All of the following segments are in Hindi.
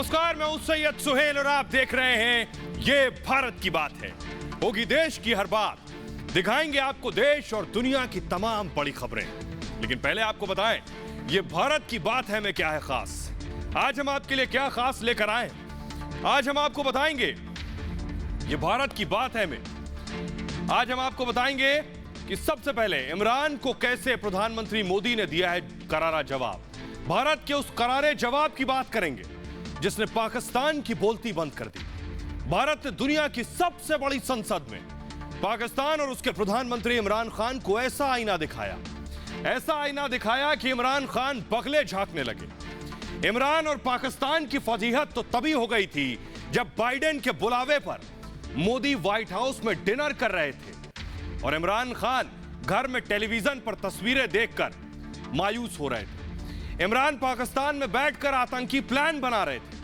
नमस्कार, मैं हूं सैयद सुहेल और आप देख रहे हैं ये भारत की बात है। होगी देश की हर बात, दिखाएंगे आपको देश और दुनिया की तमाम बड़ी खबरें। लेकिन पहले आपको बताएं ये भारत की बात है में क्या है खास। आज हम आपके लिए क्या खास लेकर आए हैं, आज हम आपको बताएंगे। ये भारत की बात है में आज हम आपको बताएंगे कि सबसे पहले इमरान को कैसे प्रधानमंत्री मोदी ने दिया है करारा जवाब। भारत के उस करारे जवाब की बात करेंगे जिसने पाकिस्तान की बोलती बंद कर दी। भारत ने दुनिया की सबसे बड़ी संसद में पाकिस्तान और उसके प्रधानमंत्री इमरान खान को ऐसा आईना दिखाया कि इमरान खान बगले झांकने लगे। इमरान और पाकिस्तान की फजीहत तो तभी हो गई थी जब बाइडेन के बुलावे पर मोदी व्हाइट हाउस में डिनर कर रहे थे और इमरान खान घर में टेलीविजन पर तस्वीरें देखकर मायूस हो रहे थे। इमरान पाकिस्तान में बैठकर आतंकी प्लान बना रहे थे।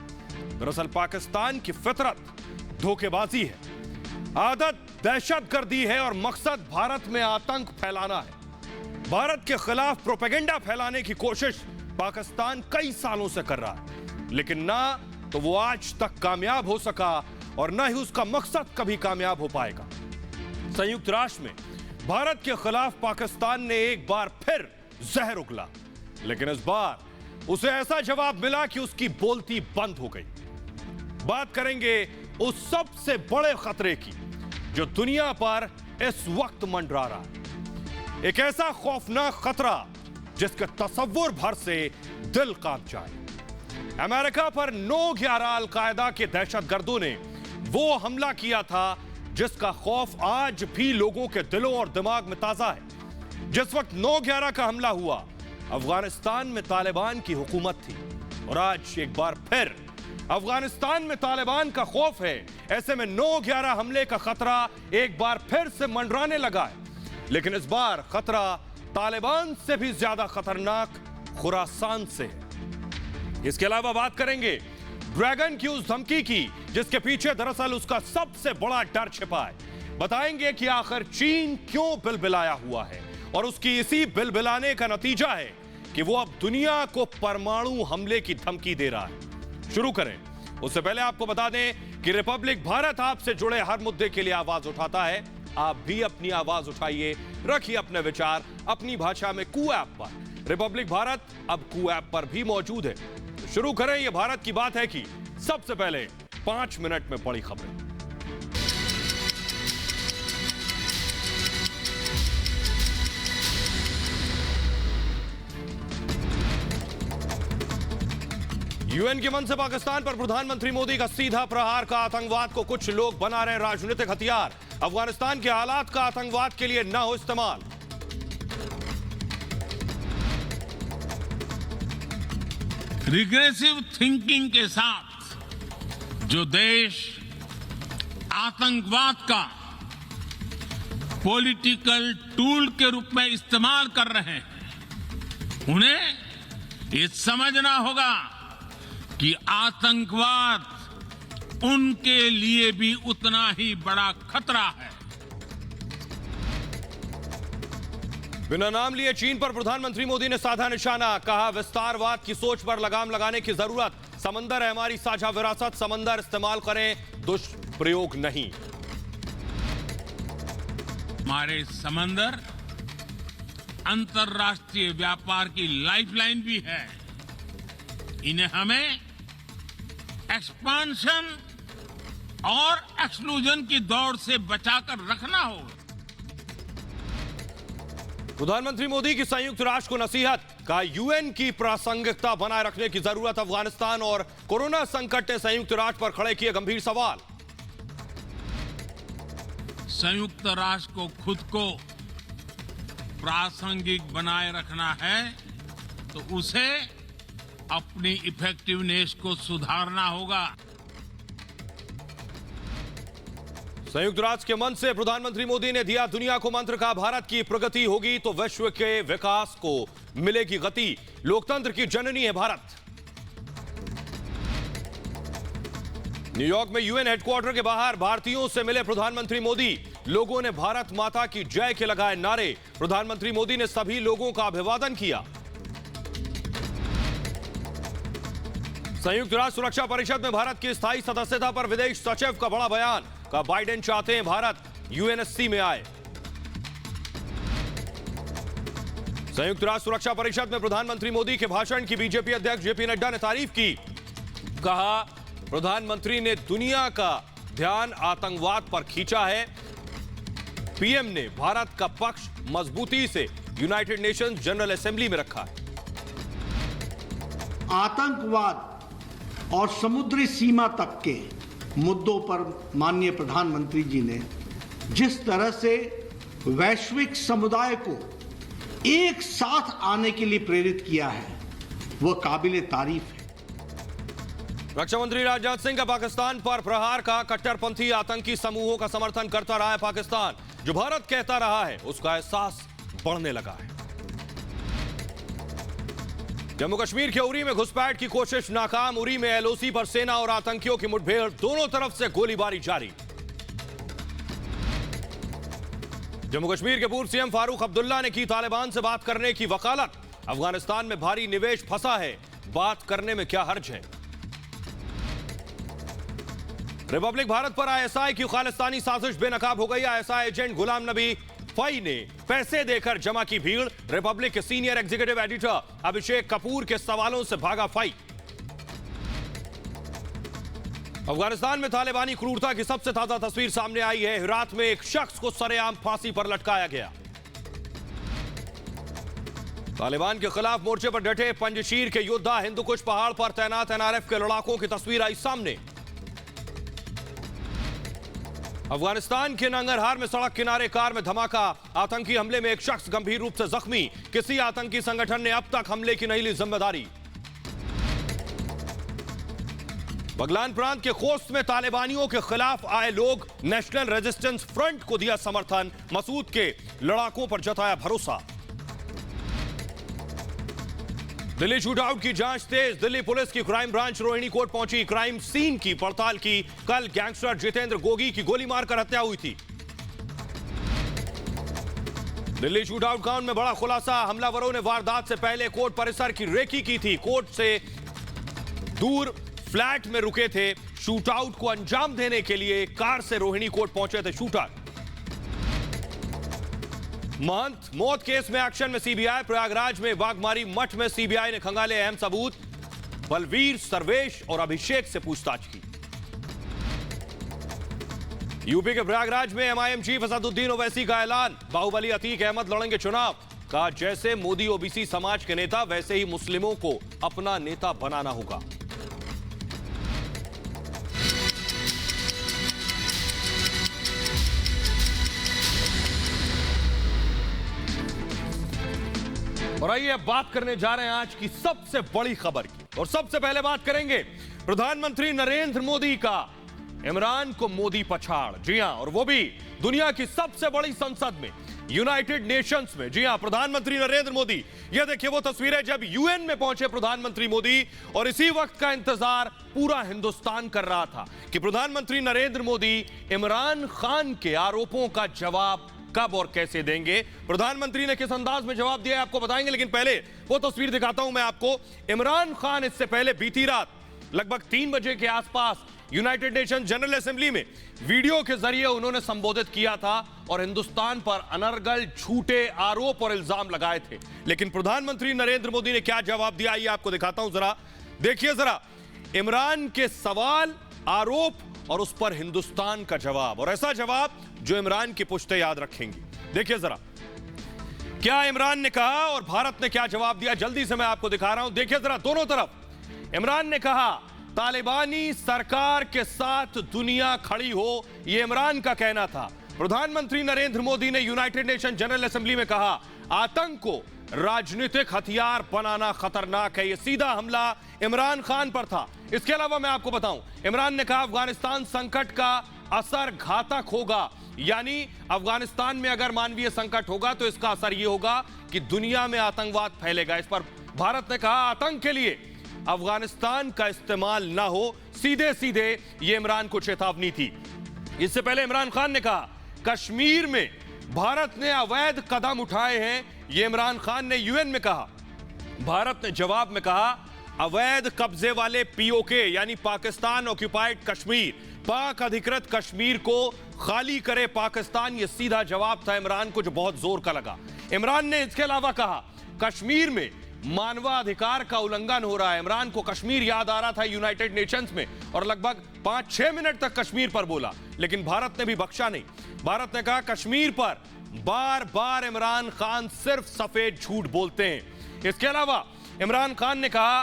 दरअसल पाकिस्तान की फितरत धोखेबाजी है, आदत दहशतगर्दी है और मकसद भारत में आतंक फैलाना है। भारत के खिलाफ प्रोपेगेंडा फैलाने की कोशिश पाकिस्तान कई सालों से कर रहा है, लेकिन ना तो वो आज तक कामयाब हो सका और ना ही उसका मकसद कभी कामयाब हो पाएगा। संयुक्त राष्ट्र में भारत के खिलाफ पाकिस्तान ने एक बार फिर जहर उगला, लेकिन इस बार उसे ऐसा जवाब मिला कि उसकी बोलती बंद हो गई। बात करेंगे उस सबसे बड़े खतरे की जो दुनिया पर इस वक्त मंडरा रहा है। एक ऐसा खौफनाक खतरा जिसके तसव्वुर भर से दिल कांप जाए। अमेरिका पर 9/11 अलकायदा के दहशतगर्दों ने वो हमला किया था जिसका खौफ आज भी लोगों के दिलों और दिमाग में ताजा है। जिस वक्त 9/11 का हमला हुआ, अफगानिस्तान में तालिबान की हुकूमत थी और आज एक बार फिर अफगानिस्तान में तालिबान का खौफ है। ऐसे में 9/11 हमले का खतरा एक बार फिर से मंडराने लगा है, लेकिन इस बार खतरा तालिबान से भी ज्यादा खतरनाक खुरासान से है। इसके अलावा बात करेंगे ड्रैगन की उस धमकी की जिसके पीछे दरअसल उसका सबसे बड़ा डर छिपा है। बताएंगे कि आखिर चीन क्यों बिलबिलाया हुआ है और उसकी इसी बिलबिलाने का नतीजा है कि वो अब दुनिया को परमाणु हमले की धमकी दे रहा है। शुरू करें उससे पहले आपको बता दें कि रिपब्लिक भारत आपसे जुड़े हर मुद्दे के लिए आवाज उठाता है। आप भी अपनी आवाज उठाइए, रखिए अपने विचार अपनी भाषा में कू ऐप पर। रिपब्लिक भारत अब कू ऐप पर भी मौजूद है। तो शुरू करें, यह भारत की बात है कि सबसे पहले 5 मिनट में बड़ी खबरें। यूएन के मन से पाकिस्तान पर प्रधानमंत्री मोदी का सीधा प्रहार का आतंकवाद को कुछ लोग बना रहे राजनीतिक हथियार। अफगानिस्तान के हालात का आतंकवाद के लिए ना हो इस्तेमाल। रिग्रेसिव थिंकिंग के साथ जो देश आतंकवाद का पॉलिटिकल टूल के रूप में इस्तेमाल कर रहे हैं, उन्हें ये समझना होगा कि आतंकवाद उनके लिए भी उतना ही बड़ा खतरा है। बिना नाम लिए चीन पर प्रधानमंत्री मोदी ने साधा निशाना, कहा विस्तारवाद की सोच पर लगाम लगाने की जरूरत। समंदर है हमारी साझा विरासत, समंदर इस्तेमाल करें, दुष्प्रयोग नहीं। हमारे समंदर अंतर्राष्ट्रीय व्यापार की लाइफलाइन भी है। इन्हें हमें एक्सपांशन और एक्सक्लूजन की दौड़ से बचाकर रखना होगा। प्रधानमंत्री मोदी की संयुक्त राष्ट्र को नसीहत, कहा यूएन की प्रासंगिकता बनाए रखने की जरूरत। अफगानिस्तान और कोरोना संकट ने संयुक्त राष्ट्र पर खड़े किए गंभीर सवाल। संयुक्त राष्ट्र को खुद को प्रासंगिक बनाए रखना है तो उसे अपनी इफेक्टिवनेस को सुधारना होगा। संयुक्त राष्ट्र के मंच से प्रधानमंत्री मोदी ने दिया दुनिया को मंत्र, का भारत की प्रगति होगी तो विश्व के विकास को मिलेगी गति। लोकतंत्र की जननी है भारत। न्यूयॉर्क में यूएन हेडक्वार्टर के बाहर भारतीयों से मिले प्रधानमंत्री मोदी। लोगों ने भारत माता की जय के लगाए नारे। प्रधानमंत्री मोदी ने सभी लोगों का अभिवादन किया। संयुक्त राष्ट्र सुरक्षा परिषद में भारत की स्थायी सदस्यता पर विदेश सचिव का बड़ा बयान। का बाइडेन चाहते हैं भारत यूएनएससी में आए। संयुक्त राष्ट्र सुरक्षा परिषद में प्रधानमंत्री मोदी के भाषण की बीजेपी अध्यक्ष जेपी नड्डा ने तारीफ की। कहा, प्रधानमंत्री ने दुनिया का ध्यान आतंकवाद पर खींचा है। पीएम ने भारत का पक्ष मजबूती से यूनाइटेड नेशंस जनरल असेंबली में रखा है। आतंकवाद और समुद्री सीमा तक के मुद्दों पर माननीय प्रधानमंत्री जी ने जिस तरह से वैश्विक समुदाय को एक साथ आने के लिए प्रेरित किया है, वह काबिले तारीफ है। रक्षा मंत्री राजनाथ सिंह का पाकिस्तान पर प्रहार का। कट्टरपंथी आतंकी समूहों का समर्थन करता रहा है पाकिस्तान। जो भारत कहता रहा है उसका एहसास बढ़ने लगा है। जम्मू कश्मीर के उरी में घुसपैठ की कोशिश नाकाम। उरी में एलओसी पर सेना और आतंकियों की मुठभेड़। दोनों तरफ से गोलीबारी जारी। जम्मू कश्मीर के पूर्व सीएम फारूक अब्दुल्ला ने की तालिबान से बात करने की वकालत। अफगानिस्तान में भारी निवेश फंसा है, बात करने में क्या हर्ज है। रिपब्लिक भारत पर आईएसआई की खालिस्तानी साजिश बेनकाब हो गई। आईएसआई एजेंट गुलाम नबी फई ने पैसे देकर जमा की भीड़। रिपब्लिक के senior executive editor Abhishek Kapoor के सवालों से भागा फई। अफगानिस्तान में तालिबानी क्रूरता की सबसे ताजा तस्वीर सामने आई है। हेरात में एक शख्स को सरेआम फांसी पर लटकाया गया। तालिबान के खिलाफ मोर्चे पर डटे पंजशीर के योद्धा। हिंदुकुश पहाड़ पर तैनात एनआरएफ के लड़ाकों की तस्वीर आई सामने। अफगानिस्तान के नंगरहार में सड़क किनारे कार में धमाका। आतंकी हमले में एक शख्स गंभीर रूप से जख्मी। किसी आतंकी संगठन ने अब तक हमले की नहीं ली जिम्मेदारी। बगलान प्रांत के खोस्त में तालिबानियों के खिलाफ आए लोग नेशनल रेजिस्टेंस फ्रंट को दिया समर्थन। मसूद के लड़ाकों पर जताया भरोसा। दिल्ली शूटआउट की जांच तेज। दिल्ली पुलिस की क्राइम ब्रांच रोहिणी कोर्ट पहुंची। क्राइम सीन की पड़ताल की। कल गैंगस्टर जितेंद्र गोगी की गोली मारकर हत्या हुई थी। दिल्ली शूटआउट कांड में बड़ा खुलासा। हमलावरों ने वारदात से पहले कोर्ट परिसर की रेकी की थी। कोर्ट से दूर फ्लैट में रुके थे। शूटआउट को अंजाम देने के लिए कार से रोहिणी कोर्ट पहुंचे थे शूटर। महंत मौत केस में एक्शन में सीबीआई। प्रयागराज में बागमारी मठ में सीबीआई ने खंगाले अहम सबूत। बलवीर, सर्वेश और अभिषेक से पूछताछ की। यूपी के प्रयागराज में एमआईएम चीफ असदुद्दीन ओवैसी का ऐलान। बाहुबली अतीक अहमद लड़ेंगे चुनाव। कहा, जैसे मोदी ओबीसी समाज के नेता वैसे ही मुस्लिमों को अपना नेता बनाना होगा। और आइए अब बात करने जा रहे हैं आज की सबसे बड़ी खबर की। और सबसे पहले बात करेंगे प्रधानमंत्री नरेंद्र मोदी का। इमरान को मोदी पछाड़। जी हां, और वो भी दुनिया की सबसे बड़ी संसद में, यूनाइटेड नेशंस में। जी हां, प्रधानमंत्री नरेंद्र मोदी। यह देखिए वो तस्वीरें जब यूएन में पहुंचे प्रधानमंत्री मोदी। और इसी वक्त का इंतजार पूरा हिंदुस्तान कर रहा था कि प्रधानमंत्री नरेंद्र मोदी इमरान खान के आरोपों का जवाब कब और कैसे देंगे। प्रधानमंत्री ने किस अंदाज में जवाब दिया आपको बताएंगे, लेकिन पहले वो तस्वीर दिखाता हूं मैं आपको। इमरान खान इससे पहले बीती रात लगभग 3 बजे के आसपास यूनाइटेड नेशन जनरल असेंबली में वीडियो के जरिए उन्होंने संबोधित किया था और हिंदुस्तान पर अनर्गल झूठे आरोप और इल्जाम लगाए थे। लेकिन प्रधानमंत्री नरेंद्र मोदी ने क्या जवाब दिया, ये आपको दिखाता हूं जरा। देखिए जरा, इमरान के सवाल, आरोप और उस पर हिंदुस्तान का जवाब, और ऐसा जवाब जो इमरान की पुश्ते याद रखेंगी। देखिए जरा क्या इमरान ने कहा और भारत ने क्या जवाब दिया। जल्दी से मैं आपको दिखा रहा हूं। देखिए जरा दोनों तरफ। इमरान ने कहा, तालिबानी सरकार के साथ दुनिया खड़ी हो, यह इमरान का कहना था। प्रधानमंत्री नरेंद्र मोदी ने यूनाइटेड नेशन जनरल असेंबली में कहा, आतंक को राजनीतिक हथियार बनाना खतरनाक है। यह सीधा हमला इमरान खान पर था। इसके अलावा मैं आपको बताऊं, इमरान ने कहा अफगानिस्तान संकट का असर घातक होगा। यानी अफगानिस्तान में अगर मानवीय संकट होगा तो इसका असर यह होगा कि दुनिया में आतंकवाद फैलेगा। इस पर भारत ने कहा आतंक के लिए अफगानिस्तान का इस्तेमाल ना हो। सीधे सीधे यह इमरान को चेतावनी थी। इससे पहले इमरान खान ने कहा कश्मीर में भारत ने अवैध कदम उठाए हैं। यह इमरान खान ने यूएन में कहा। भारत ने जवाब में कहा अवैध कब्जे वाले पीओके यानी पाकिस्तान ऑक्युपाइड कश्मीर, पाक अधिकृत कश्मीर को खाली करे पाकिस्तान, यह सीधा जवाब था इमरान को, जो बहुत जोर का लगा। इमरान ने इसके अलावा कहा कश्मीर में मानवाधिकार का उल्लंघन हो रहा है। इमरान को कश्मीर याद आ रहा था यूनाइटेड नेशंस में, और लगभग 5-6 मिनट तक कश्मीर पर बोला, लेकिन भारत ने भी बख्शा नहीं। भारत ने कहा कश्मीर पर बार बार इमरान खान सिर्फ सफेद झूठ बोलते हैं। इसके अलावा इमरान खान ने कहा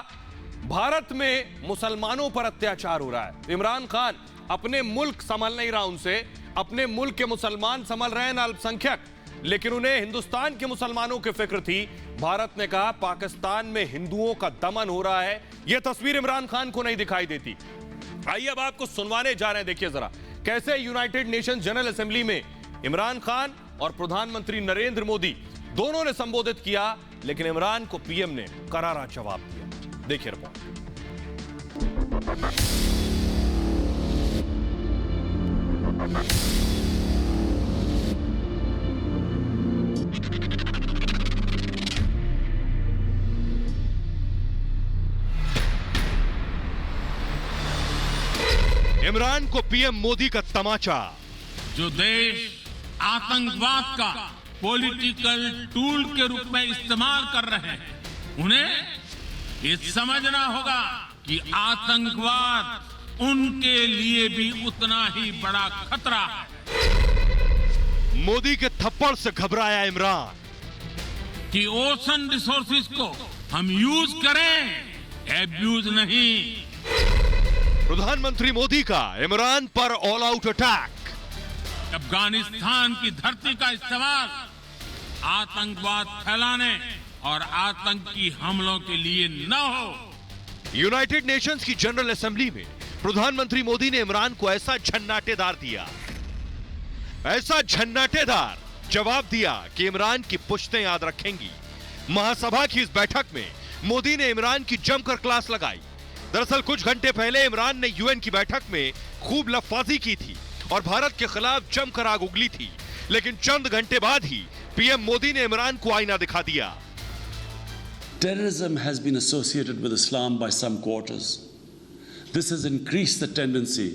भारत में मुसलमानों पर अत्याचार हो रहा है। इमरान खान अपने मुल्क संभल नहीं रहा उनसे, अपने मुल्क के मुसलमान संभल रहे हैं ना अल्पसंख्यक, लेकिन उन्हें हिंदुस्तान के मुसलमानों की फिक्र थी। भारत ने कहा पाकिस्तान में हिंदुओं का दमन हो रहा है। यह तस्वीर इमरान खान को नहीं दिखाई देती। आइए अब आपको सुनवाने जा रहे हैं, देखिए जरा कैसे यूनाइटेड नेशंस जनरल असेंबली में इमरान खान और प्रधानमंत्री नरेंद्र मोदी दोनों ने संबोधित किया, लेकिन इमरान को पीएम ने करारा जवाब दिया। देखिए रिपोर्ट। इमरान को पीएम मोदी का तमाचा। जो देश आतंकवाद का पॉलिटिकल टूल के रूप में इस्तेमाल कर रहे हैं, उन्हें ये समझना होगा कि आतंकवाद उनके लिए भी उतना ही बड़ा खतरा है। मोदी के थप्पड़ से घबराया इमरान कि ओशन रिसोर्सेज को हम यूज करें, एब्यूज नहीं। प्रधानमंत्री मोदी का इमरान पर ऑल आउट अटैक। अफगानिस्तान की धरती का इस्तेमाल आतंकवाद फैलाने और आतंकी हमलों के लिए न हो। यूनाइटेड नेशंस की जनरल असेंबली में प्रधानमंत्री मोदी ने इमरान को ऐसा झन्नाटेदार दिया, ऐसा झन्नाटेदार जवाब दिया कि इमरान की पुश्तें याद रखेंगी। महासभा की इस बैठक में मोदी ने इमरान की जमकर क्लास लगाई। दरअसल कुछ घंटे पहले इमरान ने यूएन की बैठक में खूब लफाजी की थी और भारत के खिलाफ जमकर आग उगली थी, लेकिन चंद घंटे बाद ही पीएम मोदी ने इमरान को आईना दिखा दिया। Terrorism has been associated with Islam by some quarters. This has increased the tendency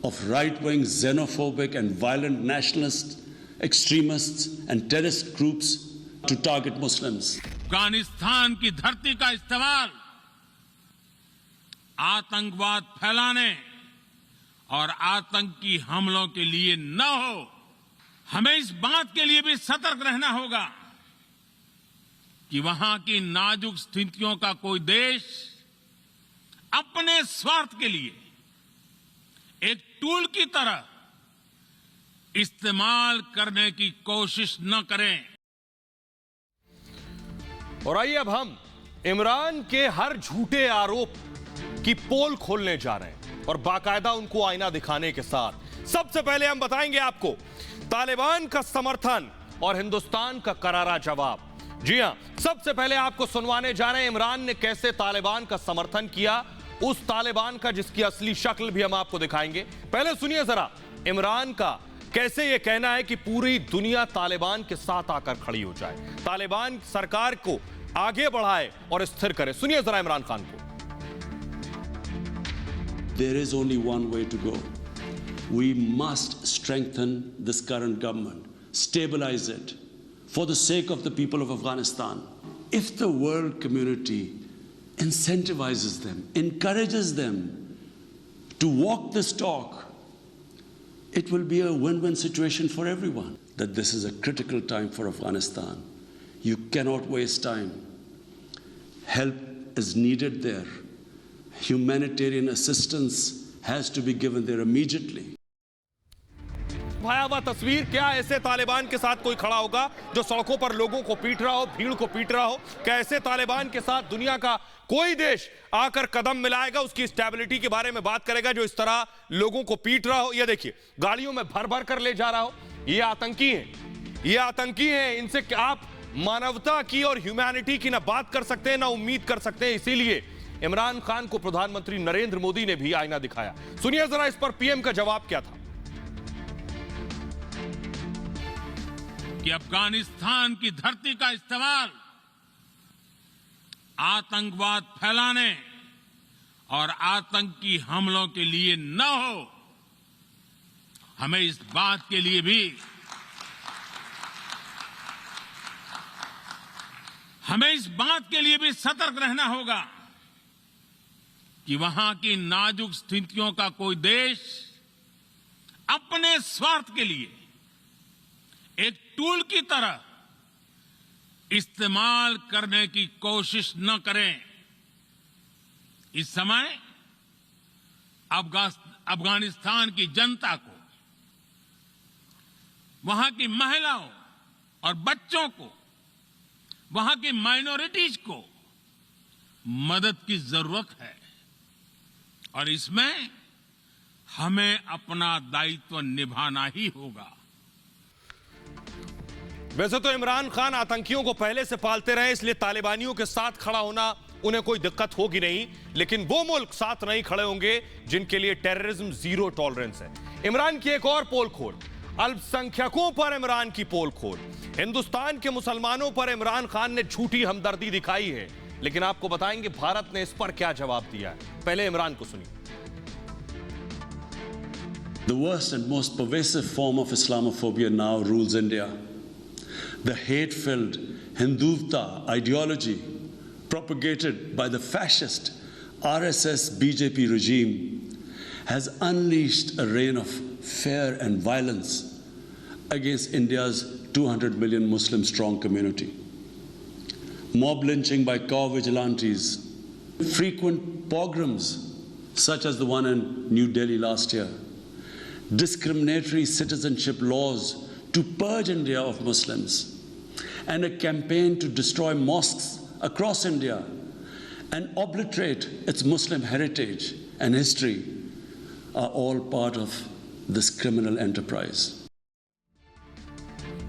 of right-wing, xenophobic and violent nationalist, extremists and terrorist groups to target Muslims. Afghanistan की धरती का इस्तेमाल आतंकवाद फैलाने और आतंकी हमलों के लिए न हो। हमें इस बात के लिए भी सतर्क रहना होगा कि वहां की नाजुक स्थितियों का कोई देश अपने स्वार्थ के लिए एक टूल की तरह इस्तेमाल करने की कोशिश न करें। और आइए अब हम इमरान के हर झूठे आरोप की पोल खोलने जा रहे हैं, और बाकायदा उनको आईना दिखाने के साथ। सबसे पहले हम बताएंगे आपको तालिबान का समर्थन और हिंदुस्तान का करारा जवाब। जी हां, सबसे पहले आपको सुनवाने जा रहे हैं इमरान ने कैसे तालिबान का समर्थन किया, उस तालिबान का जिसकी असली शक्ल भी हम आपको दिखाएंगे। पहले सुनिए जरा इमरान का कैसे यह कहना है कि पूरी दुनिया तालिबान के साथ आकर खड़ी हो जाए, तालिबान सरकार को आगे बढ़ाए और स्थिर करे। सुनिए जरा इमरान खान को। There is only one way to go. We must strengthen this current government, stabilize it for the sake of the people of Afghanistan. If the world community incentivizes them, encourages them to walk this talk, it will be a win-win situation for everyone. That this is a critical time for Afghanistan. You cannot waste time. Help is needed there. Humanitarian assistance has to be given there immediately. भयावह तस्वीर। क्या ऐसे तालिबान के साथ कोई खड़ा होगा जो सड़कों पर लोगों को पीट रहा हो, भीड़ को पीट रहा हो? क्या ऐसे तालिबान के साथ दुनिया का कोई देश आकर कदम मिलाएगा, उसकी स्टेबिलिटी के बारे में बात करेगा जो इस तरह लोगों को पीट रहा हो? ये देखिए गाड़ियों में भर भर कर ले जा रहा हो। ये आतंकी हैं, ये आतंकी हैं। इनसे आप मानवता की और ह्यूमैनिटी की ना बात कर सकते हैं ना उम्मीद कर सकते हैं। इसीलिए इमरान खान को प्रधानमंत्री नरेंद्र मोदी ने भी आईना दिखाया। सुनिए जरा इस पर पीएम का जवाब क्या था। कि अफगानिस्तान की धरती का इस्तेमाल आतंकवाद फैलाने और आतंकी हमलों के लिए न हो, हमें इस बात के लिए भी सतर्क रहना होगा कि वहां की नाजुक स्थितियों का कोई देश अपने स्वार्थ के लिए एक टूल की तरह इस्तेमाल करने की कोशिश न करें। इस समय अफगानिस्तान की जनता को, वहां की महिलाओं और बच्चों को, वहां की माइनॉरिटीज को मदद की जरूरत है और इसमें हमें अपना दायित्व निभाना ही होगा। वैसे तो इमरान खान आतंकियों को पहले से पालते रहे, इसलिए तालिबानियों के साथ खड़ा होना उन्हें कोई दिक्कत होगी नहीं, लेकिन वो मुल्क साथ नहीं खड़े होंगे जिनके लिए टेररिज्म जीरो टॉलरेंस है। इमरान की एक और पोल खोल, अल्पसंख्यकों पर इमरान की पोल खोल। हिंदुस्तान के मुसलमानों पर इमरान खान ने झूठी हमदर्दी दिखाई है, लेकिन आपको बताएंगे भारत ने इस पर क्या जवाब दिया है। पहले इमरान को सुनिए। The worst and most pervasive form of Islamophobia now rules India. The hate-filled Hindutva ideology propagated by the fascist RSS BJP regime has unleashed a reign of fear and violence against India's 200 million Muslim strong community. Mob lynching by cow vigilantes, frequent pogroms such as the one in New Delhi last year, discriminatory citizenship laws to purge India of Muslims, and a campaign to destroy mosques across India and obliterate its Muslim heritage and history are all part of this criminal enterprise.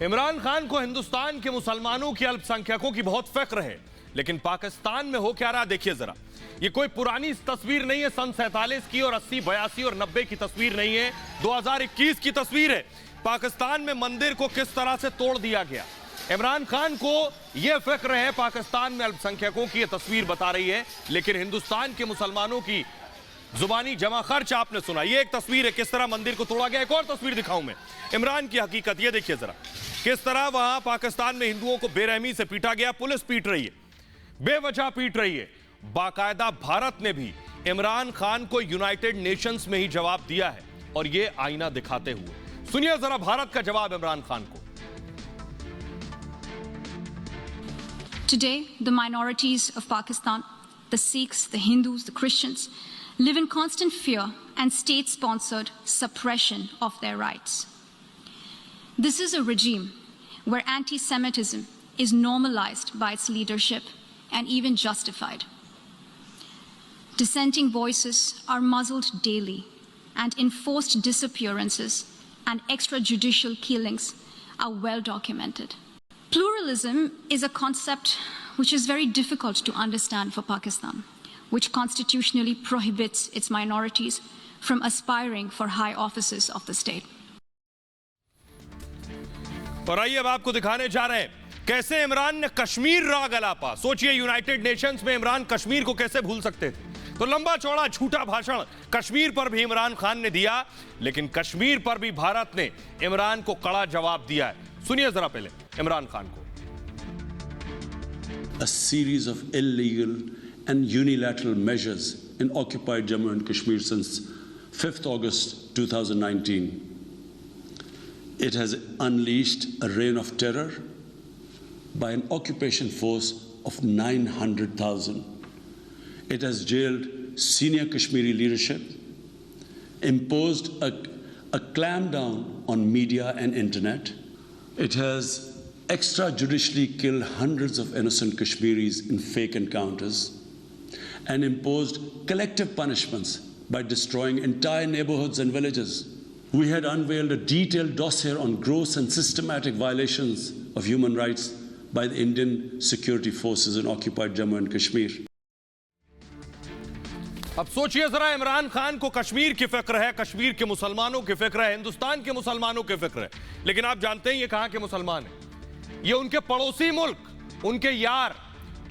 Imran Khan को हिंदुस्तान के मुसलमानों की अल्पसंख्यकों की बहुत फिक्र है, लेकिन पाकिस्तान में हो क्या रहा देखिए जरा। ये कोई पुरानी तस्वीर नहीं है सन 47 की और 80, 82 और 90 की तस्वीर नहीं है, 2021 की तस्वीर है। पाकिस्तान में मंदिर को किस तरह से तोड़ दिया गया। इमरान खान को यह फिक्र है पाकिस्तान में अल्पसंख्यकों की, यह तस्वीर बता रही है, लेकिन हिंदुस्तान के मुसलमानों की जुबानी जमा खर्च आपने सुना। ये एक तस्वीर है किस तरह मंदिर को तोड़ा गया। एक और तस्वीर दिखाऊं मैं इमरान की हकीकत, ये देखिए जरा किस तरह वहां पाकिस्तान में हिंदुओं को बेरहमी से पीटा गया। पुलिस पीट रही है, बेवजह पीट रही है। बाकायदा भारत ने भी इमरान खान को यूनाइटेड नेशंस में ही जवाब दिया है, और यह आईना दिखाते हुए सुनिए जरा भारत का जवाब इमरान खान को। Today, the minorities of Pakistan, the Sikhs, the Hindus, the Christians, live in constant fear and state-sponsored suppression of their rights. This is a regime where anti-Semitism is normalized by its leadership and even justified. Dissenting voices are muzzled daily, and enforced disappearances and extrajudicial killings are well documented. Pluralism is a concept which is very difficult to understand for Pakistan, which constitutionally prohibits its minorities from aspiring for high offices of the state. और आइए अब आपको दिखाने जा रहे हैं कैसे इमरान ने कश्मीर राग अलापा। सोचिए यूनाइटेड नेशंस में इमरान कश्मीर को कैसे भूल सकते थे। तो लंबा चौड़ा झूठा भाषण कश्मीर पर भी इमरान खान ने दिया, लेकिन कश्मीर पर भी भारत ने इमरान को कड़ा जवाब दिया है। सुनिए जरा पहले इमरान खान को। A series of illegal and unilateral measures in occupied Jammu and Kashmir since 5th August 2019. It has unleashed a reign of terror by an occupation force of 900,000. It has jailed senior Kashmiri leadership, imposed a clampdown on media and internet. It has extrajudicially killed hundreds of innocent Kashmiris in fake encounters and imposed collective punishments by destroying entire neighborhoods and villages. We had unveiled a detailed dossier on gross and systematic violations of human rights by the Indian security forces in occupied Jammu and Kashmir. अब सोचिए जरा, इमरान खान को कश्मीर की फिक्र है, कश्मीर के मुसलमानों की फिक्र है, हिंदुस्तान के मुसलमानों की फिक्र है, लेकिन आप जानते हैं ये कहां के मुसलमान हैं? ये उनके पड़ोसी मुल्क, उनके यार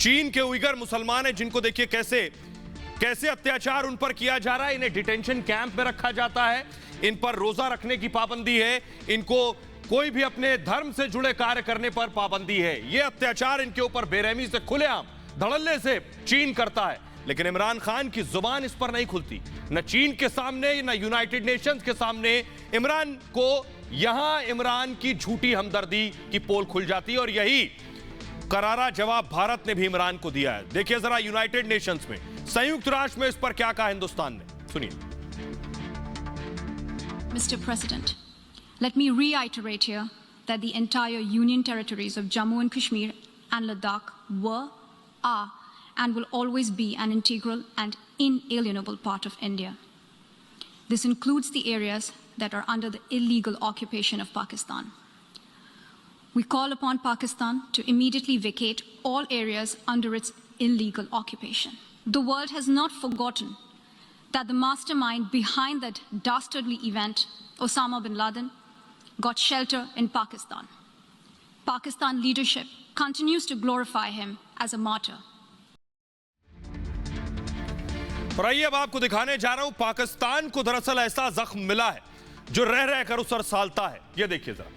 चीन के उइगर मुसलमान हैं जिनको देखिए कैसे अत्याचार उन पर किया जा रहा है। इन्हें डिटेंशन कैंप में रखा जाता है, इन पर रोजा रखने की पाबंदी है, इनको कोई भी अपने धर्म से जुड़े कार्य करने पर पाबंदी है। यह अत्याचार इनके ऊपर बेरहमी से, खुलेआम धड़ल्ले से चीन करता है। लेकिन इमरान खान की जुबान इस पर नहीं खुलती, न चीन के सामने न यूनाइटेड नेशंस के सामने। इमरान को यहां इमरान की झूठी हमदर्दी की पोल खुल जाती है और यही करारा जवाब भारत ने भी इमरान को दिया है। देखिए जरा यूनाइटेड नेशंस में, संयुक्त राष्ट्र में इस पर क्या कहा हिंदुस्तान ने, सुनिए। Mr. President, let me reiterate here that the entire Union territories of Jammu and Kashmir and Ladakh were, are, and will always be an integral and inalienable part of India. This includes the areas that are under the illegal occupation of Pakistan. We call upon Pakistan to immediately vacate all areas under its illegal occupation. The world has not forgotten that the mastermind behind that dastardly event, Osama bin Laden, got shelter in Pakistan. Pakistan leadership continues to glorify him as a martyr. और आइए अब आपको दिखाने जा रहा हूं, पाकिस्तान को दरअसल ऐसा जख्म मिला है जो रह रहकर उस पर सालता है। ये देखिए जरा,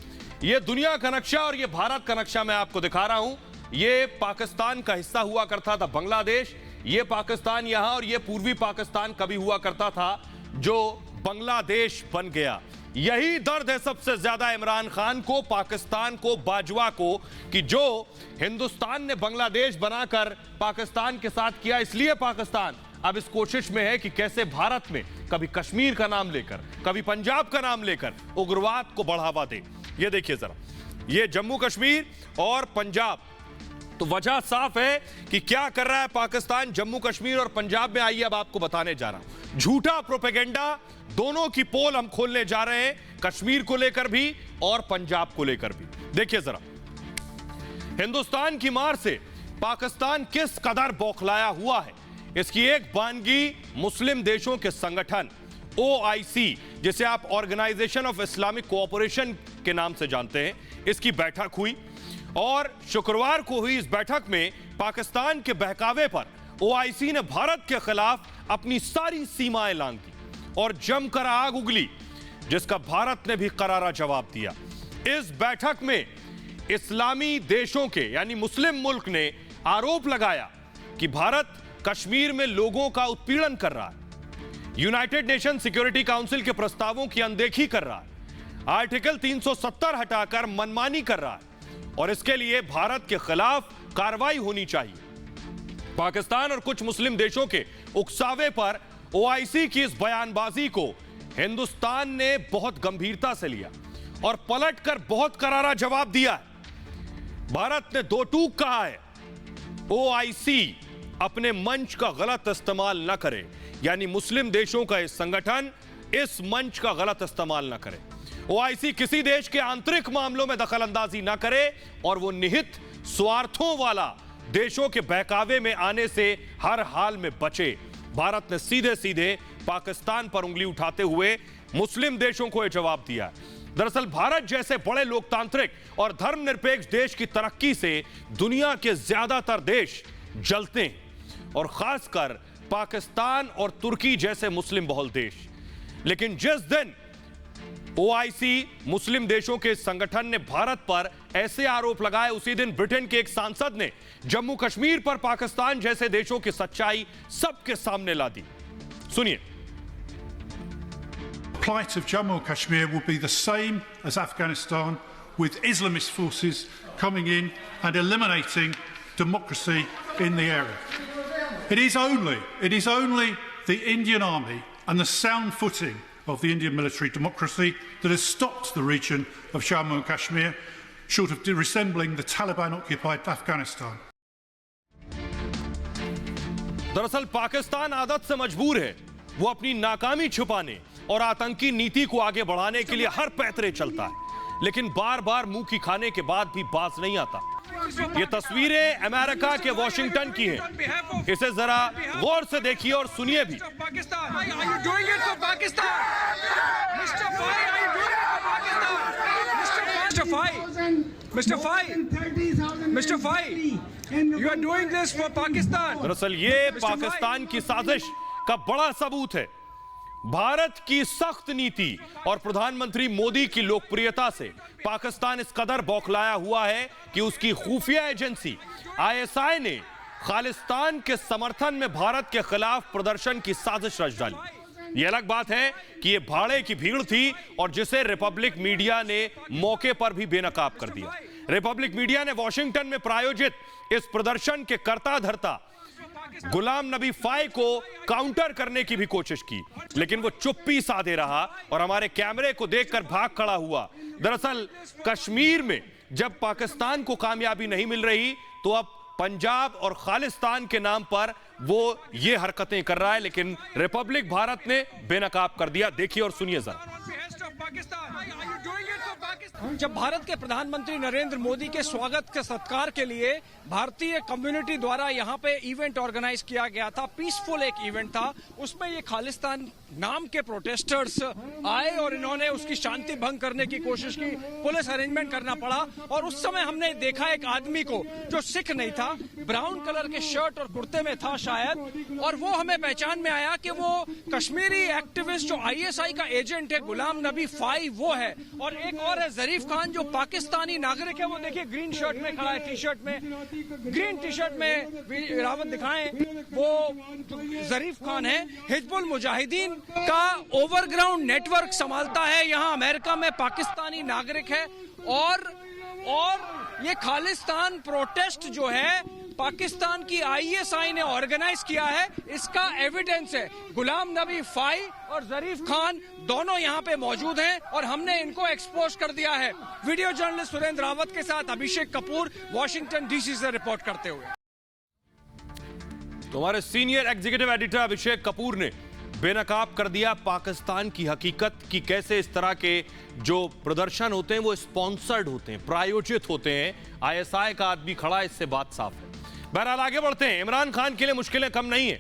ये दुनिया का नक्शा और ये भारत का नक्शा मैं आपको दिखा रहा हूं। ये पाकिस्तान का हिस्सा हुआ करता था बांग्लादेश, ये पाकिस्तान यहां, और ये पूर्वी पाकिस्तान कभी हुआ करता था जो बांग्लादेश बन गया। यही दर्द है सबसे ज्यादा इमरान खान को, पाकिस्तान को, बाजवा को, कि जो हिंदुस्तान ने बांग्लादेश बनाकर पाकिस्तान के साथ किया। इसलिए पाकिस्तान अब इस कोशिश में है कि कैसे भारत में कभी कश्मीर का नाम लेकर, कभी पंजाब का नाम लेकर उग्रवाद को बढ़ावा दे। ये देखिए जरा, ये जम्मू कश्मीर और पंजाब, तो वजह साफ है कि क्या कर रहा है पाकिस्तान जम्मू कश्मीर और पंजाब में। आइए अब आपको बताने जा रहा हूं, झूठा प्रोपेगेंडा, दोनों की पोल हम खोलने जा रहे हैं, कश्मीर को लेकर भी और पंजाब को लेकर भी। देखिए जरा, हिंदुस्तान की मार से पाकिस्तान किस कदर बौखलाया हुआ है, इसकी एक बानगी मुस्लिम देशों के संगठन OIC, जिसे आप ऑर्गेनाइजेशन ऑफ इस्लामिक कोऑपरेशन के नाम से जानते हैं, इसकी बैठक हुई और शुक्रवार को हुई इस बैठक में पाकिस्तान के बहकावे पर OIC ने भारत के खिलाफ अपनी सारी सीमाएं लांघ दी और जमकर आग उगली, जिसका भारत ने भी करारा जवाब दिया। इस बैठक में इस्लामी देशों के यानी मुस्लिम मुल्क ने आरोप लगाया कि भारत कश्मीर में लोगों का उत्पीड़न कर रहा है, यूनाइटेड नेशन सिक्योरिटी काउंसिल के प्रस्तावों की अनदेखी कर रहा है, आर्टिकल 370 हटाकर मनमानी कर रहा है और इसके लिए भारत के खिलाफ कार्रवाई होनी चाहिए। पाकिस्तान और कुछ मुस्लिम देशों के उकसावे पर OIC की इस बयानबाजी को हिंदुस्तान ने बहुत गंभीरता से लिया और पलटकर बहुत करारा जवाब दिया है। भारत ने दो टूक कहा है, OIC अपने मंच का गलत इस्तेमाल न करे, यानी मुस्लिम देशों का इस संगठन इस मंच का गलत इस्तेमाल न करे। OIC किसी देश के आंतरिक मामलों में दखलंदाजी न करे और वो निहित स्वार्थों वाला देशों के बहकावे में आने से हर हाल में बचे। भारत ने सीधे सीधे पाकिस्तान पर उंगली उठाते हुए मुस्लिम देशों को यह जवाब दिया। दरअसल भारत जैसे बड़े लोकतांत्रिक और धर्मनिरपेक्ष देश की तरक्की से दुनिया के ज्यादातर देश जलते हैं और खासकर पाकिस्तान और तुर्की जैसे मुस्लिम बहुल देश। लेकिन जिस दिन OIC मुस्लिम देशों के संगठन ने भारत पर ऐसे आरोप लगाए, उसी दिन ब्रिटेन के एक सांसद ने जम्मू कश्मीर पर पाकिस्तान जैसे देशों की सच्चाई सबके सामने ला दी। सुनिए। plight of Jammu and Kashmir will be the same as Afghanistan, with Islamist forces coming in and eliminating democracy in the area. It is only the Indian army and the sound footing of the Indian military democracy that has stopped the region of Jammu and Kashmir, short of resembling the Taliban-occupied Afghanistan. दरअसल पाकिस्तान आदत से मजबूर है, वो अपनी नाकामी छुपाने और आतंकी नीति को आगे बढ़ाने के लिए हर पैतरे चलता है, लेकिन बार बार मुंह की खाने के बाद भी बाज नहीं आता। ये तस्वीरें अमेरिका के वॉशिंगटन की हैं, इसे जरा गौर से देखिए और सुनिए भी। Mr. Fai, you are doing this for Pakistan. दरअसल ये पाकिस्तान की साजिश का बड़ा सबूत है। भारत की सख्त नीति और प्रधानमंत्री मोदी की लोकप्रियता से पाकिस्तान इस कदर बौखलाया हुआ है कि उसकी खुफिया एजेंसी ISI ने खालिस्तान के समर्थन में भारत के खिलाफ प्रदर्शन की साजिश रच डाली। यह अलग बात है कि यह भाड़े की भीड़ थी और जिसे रिपब्लिक मीडिया ने मौके पर भी बेनकाब कर दिया। रिपब्लिक मीडिया ने वॉशिंगटन में प्रायोजित इस प्रदर्शन के कर्ता धर्ता गुलाम नबी फाई को काउंटर करने की भी कोशिश की, लेकिन वो चुप्पी साधे रहा और हमारे कैमरे को देखकर भाग खड़ा हुआ। दरअसल कश्मीर में जब पाकिस्तान को कामयाबी नहीं मिल रही तो अब पंजाब और खालिस्तान के नाम पर वो ये हरकतें कर रहा है, लेकिन रिपब्लिक भारत ने बेनकाब कर दिया। देखिए और सुनिए जरा। जब भारत के प्रधानमंत्री नरेंद्र मोदी के स्वागत के सत्कार के लिए भारतीय कम्युनिटी द्वारा यहाँ पे इवेंट ऑर्गेनाइज किया गया था, पीसफुल एक इवेंट था, उसमें ये खालिस्तान नाम के प्रोटेस्टर्स आए और इन्होंने उसकी शांति भंग करने की कोशिश की, पुलिस अरेंजमेंट करना पड़ा। और उस समय हमने देखा एक आदमी को जो सिख नहीं था, ब्राउन कलर के शर्ट और कुर्ते में था शायद, और वो हमें पहचान में आया कि वो कश्मीरी एक्टिविस्ट जो ISI का एजेंट है गुलाम नबी फाई वो है। और एक और है जरीफ खान जो पाकिस्तानी नागरिक है, वो देखिए ग्रीन शर्ट में खड़ा है, टी-शर्ट में, ग्रीन टी-शर्ट में रावत दिखाएं, वो जरीफ खान है। हिजबुल मुजाहिदीन का ओवरग्राउंड नेटवर्क संभालता है, यहाँ अमेरिका में पाकिस्तानी नागरिक है। और ये खालिस्तान प्रोटेस्ट जो है पाकिस्तान की ISI ने ऑर्गेनाइज किया है, इसका एविडेंस है। गुलाम नबी फाई और जरीफ खान दोनों यहाँ पे मौजूद हैं और हमने इनको एक्सपोज कर दिया है। वीडियो जर्नलिस्ट सुरेंद्र रावत के साथ अभिषेक कपूर, वॉशिंगटन DC से रिपोर्ट करते हुए। तो हमारे senior executive editor Abhishek Kapoor ने बेनकाब कर दिया पाकिस्तान की हकीकत की कैसे इस तरह के जो प्रदर्शन होते हैं वो स्पॉन्सर्ड होते हैं, प्रायोजित होते हैं। ISI का आदमी खड़ा है, इससे बात साफ है। बहरहाल आगे बढ़ते हैं। इमरान खान के लिए मुश्किलें कम नहीं है,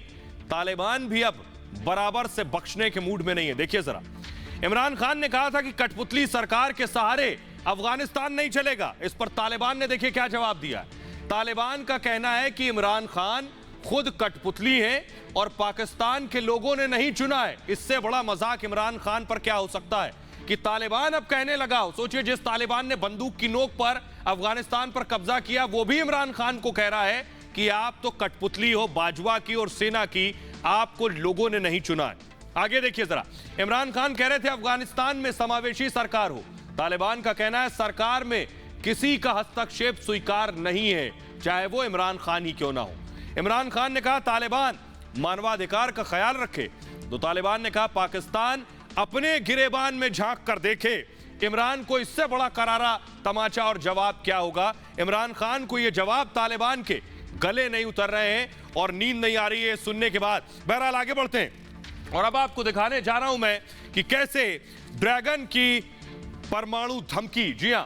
तालिबान भी अब बराबर से बख्शने के मूड में नहीं है। देखिए जरा, इमरान खान ने कहा था कि कठपुतली सरकार के सहारे अफगानिस्तान नहीं चलेगा। इस पर तालिबान ने देखिए क्या जवाब दिया। तालिबान का कहना है कि इमरान खान खुद कठपुतली है और पाकिस्तान के लोगों ने नहीं चुना है। इससे बड़ा मजाक इमरान खान पर क्या हो सकता है कि तालिबान अब कहने लगा हो। सोचिए, जिस तालिबान ने बंदूक की नोक पर अफगानिस्तान पर कब्जा किया वो भी इमरान खान को कह रहा है कि आप तो कठपुतली हो बाजवा की और सेना की, आपको लोगों ने नहीं चुना है। आगे देखिए जरा, इमरान खान कह रहे थे अफगानिस्तान में समावेशी सरकार हो। तालिबान का कहना है सरकार में किसी का हस्तक्षेप स्वीकार नहीं है, चाहे वो इमरान खान ही क्यों ना हो। इमरान खान ने कहा तालिबान मानवाधिकार का ख्याल रखे, तो तालिबान ने कहा पाकिस्तान अपने गिरेबान में झांक कर देखे। इमरान को इससे बड़ा करारा तमाचा और जवाब क्या होगा। इमरान खान को यह जवाब तालिबान के गले नहीं उतर रहे हैं और नींद नहीं आ रही है सुनने के बाद। बहरहाल आगे बढ़ते हैं और अब आपको दिखाने जा रहा हूं मैं कि कैसे ड्रैगन की परमाणु धमकी, जी हां,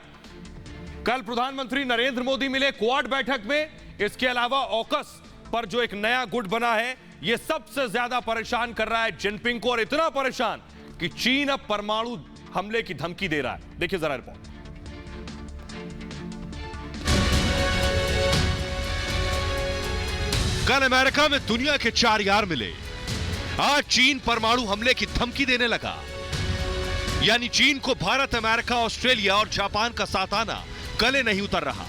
कल प्रधानमंत्री नरेंद्र मोदी मिले क्वाड बैठक में। इसके अलावा ऑकस पर जो एक नया गुट बना है, यह सबसे ज्यादा परेशान कर रहा है जिनपिंग को, और इतना परेशान कि चीन अब परमाणु हमले की धमकी दे रहा है। देखिए जरा रिपोर्ट। कल अमेरिका में दुनिया के 4 यार मिले, आज चीन परमाणु हमले की धमकी देने लगा। यानी चीन को भारत, अमेरिका, ऑस्ट्रेलिया और जापान का साथ आना गले नहीं उतर रहा।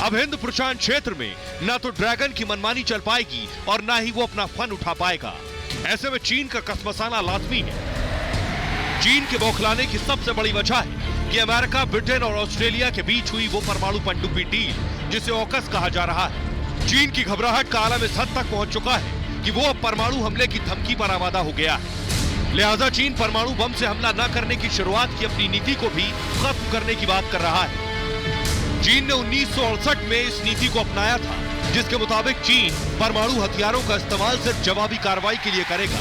अब हिंद प्रशांत क्षेत्र में ना तो ड्रैगन की मनमानी चल पाएगी और ना ही वो अपना फन उठा पाएगा। ऐसे में चीन का कसमसाना लाजमी है। चीन के बौखलाने की सबसे बड़ी वजह है कि अमेरिका, ब्रिटेन और ऑस्ट्रेलिया के बीच हुई वो परमाणु पनडुब्बी डील जिसे ऑकस कहा जा रहा है। चीन की घबराहट का आलम इस हद तक पहुंच चुका है कि वो अब परमाणु हमले की धमकी पर आमादा हो गया है। लिहाजा चीन परमाणु बम से हमला न करने की शुरुआत की अपनी नीति को भी खत्म करने की बात कर रहा है। चीन ने 1968 में इस नीति को अपनाया था, जिसके मुताबिक चीन परमाणु हथियारों का इस्तेमाल सिर्फ जवाबी कार्रवाई के लिए करेगा।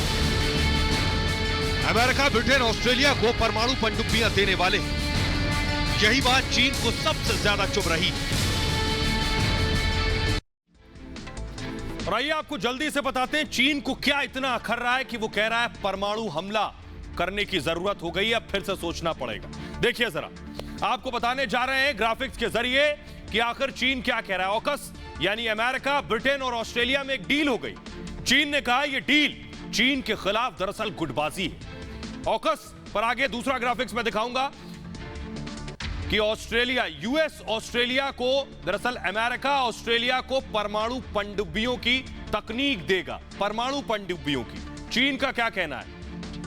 अमेरिका, ब्रिटेन, ऑस्ट्रेलिया को परमाणु पनडुब्बियां देने वाले हैं। यही बात चीन को सबसे ज्यादा चुभ रही है। और आइए आपको जल्दी से बताते हैं चीन को क्या इतना अखर रहा है कि वो कह रहा है परमाणु हमला करने की जरूरत हो गई, अब फिर से सोचना पड़ेगा। देखिए जरा, आपको बताने जा रहे हैं ग्राफिक्स के जरिए कि आखिर चीन क्या कह रहा है। ऑकस यानी अमेरिका, ब्रिटेन और ऑस्ट्रेलिया में एक डील हो गई। चीन ने कहा यह डील चीन के खिलाफ दरअसल गुटबाजी है। ऑकस पर आगे दूसरा ग्राफिक्स में दिखाऊंगा कि ऑस्ट्रेलिया, यूएस ऑस्ट्रेलिया को, दरअसल अमेरिका ऑस्ट्रेलिया को परमाणु पनडुब्बियों की तकनीक देगा, परमाणु पनडुब्बियों की। चीन का क्या कहना है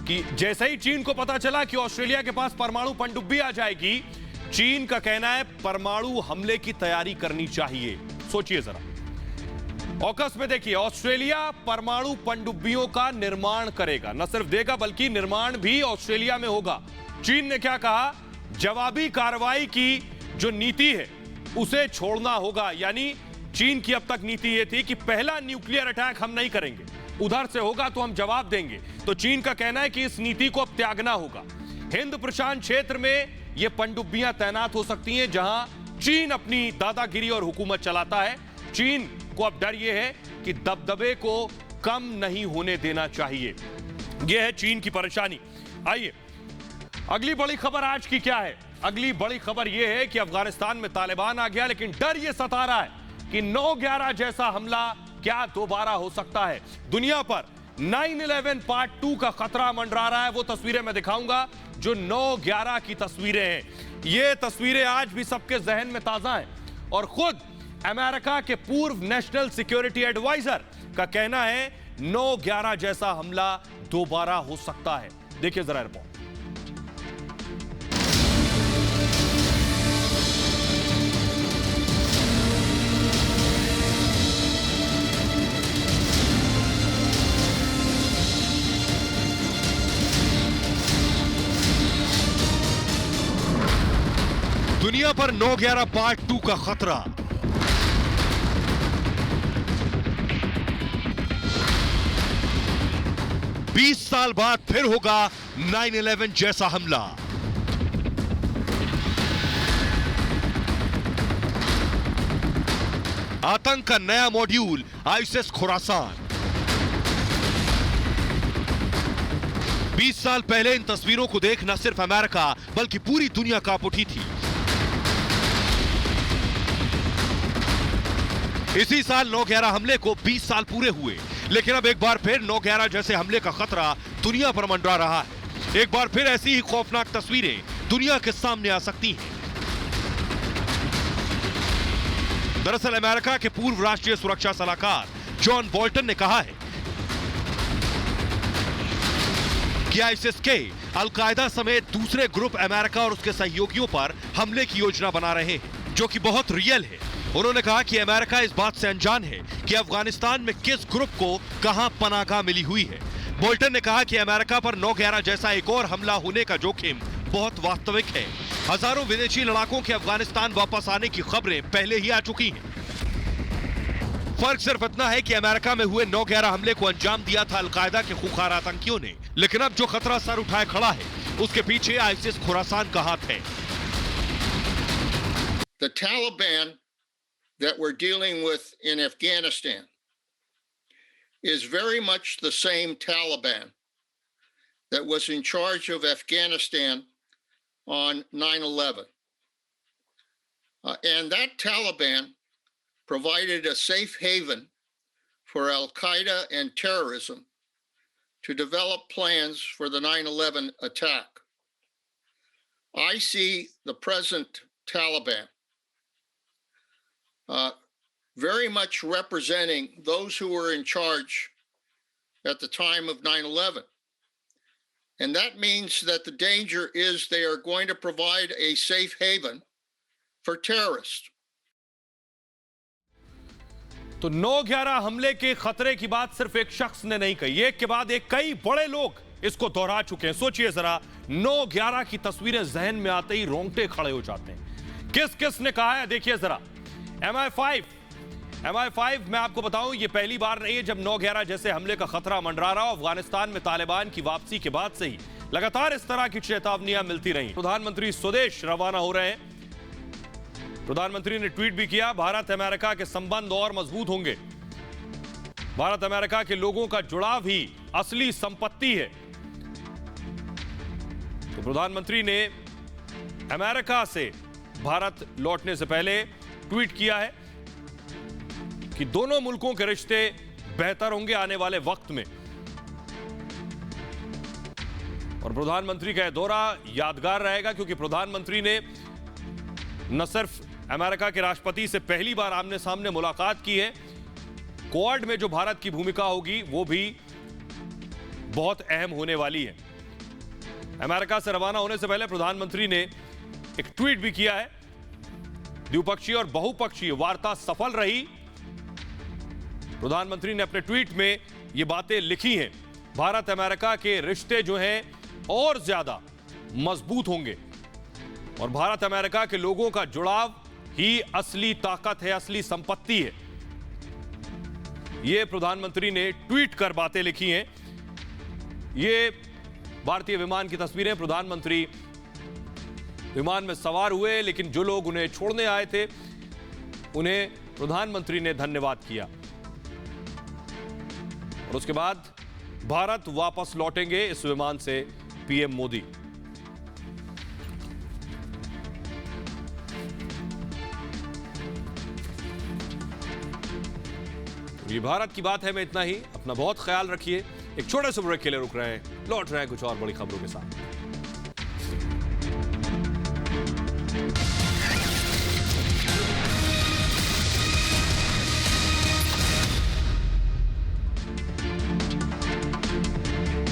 कि जैसे ही चीन को पता चला कि ऑस्ट्रेलिया के पास परमाणु पनडुब्बी आ जाएगी, चीन का कहना है परमाणु हमले की तैयारी करनी चाहिए। सोचिए जरा, ऑकस में देखिए, ऑस्ट्रेलिया परमाणु पनडुब्बियों का निर्माण करेगा, न सिर्फ देगा बल्कि निर्माण भी ऑस्ट्रेलिया में होगा। चीन ने क्या कहा, जवाबी कार्रवाई की जो नीति है उसे छोड़ना होगा। यानी चीन की अब तक नीति यह थी कि पहला न्यूक्लियर अटैक हम नहीं करेंगे, उधर से होगा तो हम जवाब देंगे। तो चीन का कहना है कि इस नीति को अब त्यागना होगा। हिंद प्रशांत क्षेत्र में ये पनडुब्बियां तैनात हो सकती हैं जहां चीन अपनी दादागिरी और हुकूमत चलाता है। चीन को अब डर यह है कि दबदबे को कम नहीं होने देना चाहिए। यह है चीन की परेशानी। आइए अगली बड़ी खबर आज की क्या है। अगली बड़ी खबर यह है कि अफगानिस्तान में तालिबान आ गया, लेकिन डर यह सता रहा है कि 9/11 जैसा हमला क्या दोबारा हो सकता है। दुनिया पर 9/11 पार्ट 2 का खतरा मंडरा रहा है। वो तस्वीरें मैं दिखाऊंगा जो 9/11 की तस्वीरें हैं। ये तस्वीरें आज भी सबके जहन में ताजा हैं और खुद अमेरिका के पूर्व नेशनल सिक्योरिटी एडवाइजर का कहना है 9/11 जैसा हमला दोबारा हो सकता है। देखिए जरा रिपोर्ट। दुनिया पर 9/11 पार्ट 2 का खतरा। बीस साल बाद फिर होगा 9/11 जैसा हमला। आतंक का नया मॉड्यूल, आईएसएस खुरासान। 20 साल पहले इन तस्वीरों को देख न सिर्फ अमेरिका बल्कि पूरी दुनिया कांप उठी थी। इसी साल 9/11 हमले को 20 साल पूरे हुए, लेकिन अब एक बार फिर 9/11 जैसे हमले का खतरा दुनिया पर मंडरा रहा है। एक बार फिर ऐसी ही खौफनाक तस्वीरें दुनिया के सामने आ सकती हैं। दरअसल अमेरिका के पूर्व राष्ट्रीय सुरक्षा सलाहकार जॉन बोल्टन ने कहा है कि आईएसएस के अलकायदा समेत दूसरे ग्रुप अमेरिका और उसके सहयोगियों पर हमले की योजना बना रहे हैं, जो कि बहुत रियल है। उन्होंने कहा कि अमेरिका इस बात से अनजान है कि अफगानिस्तान में किस ग्रुप को कहां पनाहगाह मिली हुई है। बोल्टन ने कहा कि अमेरिका पर 9/11 जैसा एक और हमला होने का जोखिम बहुत वास्तविक है। हजारों विदेशी लड़ाकों के अफगानिस्तान वापस आने की खबरें पहले ही आ चुकी हैं। फर्क सिर्फ इतना है कि अमेरिका में हुए 9/11 हमले को अंजाम दिया था अलकायदा के खूंखार आतंकियों ने, लेकिन अब जो खतरा सर उठाए खड़ा है उसके पीछे आईएसएस खुरासान का हाथ है। The Taliban that we're dealing with in Afghanistan is very much the same Taliban that was in charge of Afghanistan on 9/11. And that Taliban provided a safe haven for Al-Qaeda and terrorism to develop plans for the 9/11 attack. I see the present Taliban very much representing those who were in charge at the time of 9/11. And that means that the danger is they are going to provide a safe haven for terrorists. तो 9/11 हमले के खतरे की बात सिर्फ एक शख्स ने नहीं कही, एक के बाद एक कई बड़े लोग इसको दोहरा चुके हैं। सोचिए जरा, 9/11 की तस्वीरें जहन में आते ही रोंगटे खड़े हो जाते हैं। किस किस ने कहा है, देखिए जरा। MI5 मैं आपको बताऊं, ये पहली बार नहीं है जब 9/11 जैसे हमले का खतरा मंडरा रहा। अफगानिस्तान में तालिबान की वापसी के बाद से ही लगातार इस तरह की चेतावनियां मिलती रही। प्रधानमंत्री स्वदेश रवाना हो रहे हैं। प्रधानमंत्री ने ट्वीट भी किया, भारत अमेरिका के संबंध और मजबूत होंगे। भारत अमेरिका के लोगों का जुड़ाव ही असली संपत्ति है। तो प्रधानमंत्री ने अमेरिका से भारत लौटने से पहले ट्वीट किया है कि दोनों मुल्कों के रिश्ते बेहतर होंगे आने वाले वक्त में। और प्रधानमंत्री का यह दौरा यादगार रहेगा क्योंकि प्रधानमंत्री ने न सिर्फ अमेरिका के राष्ट्रपति से पहली बार आमने सामने मुलाकात की है, क्वाड में जो भारत की भूमिका होगी वो भी बहुत अहम होने वाली है। अमेरिका से रवाना होने से पहले प्रधानमंत्री ने एक ट्वीट भी किया है। द्विपक्षीय और बहुपक्षीय वार्ता सफल रही। प्रधानमंत्री ने अपने ट्वीट में ये बातें लिखी हैं। भारत अमेरिका के रिश्ते जो हैं और ज्यादा मजबूत होंगे और भारत अमेरिका के लोगों का जुड़ाव ही असली ताकत है, असली संपत्ति है। ये प्रधानमंत्री ने ट्वीट कर बातें लिखी हैं। ये भारतीय विमान की तस्वीरें। प्रधानमंत्री विमान में सवार हुए, लेकिन जो लोग उन्हें छोड़ने आए थे उन्हें प्रधानमंत्री ने धन्यवाद किया और उसके बाद भारत वापस लौटेंगे इस विमान से पीएम मोदी। ये भारत की बात है में इतना ही। अपना बहुत ख्याल रखिए। एक छोटे से ब्रेक के लिए रुक रहे हैं, लौट रहे हैं कुछ और बड़ी खबरों के साथ।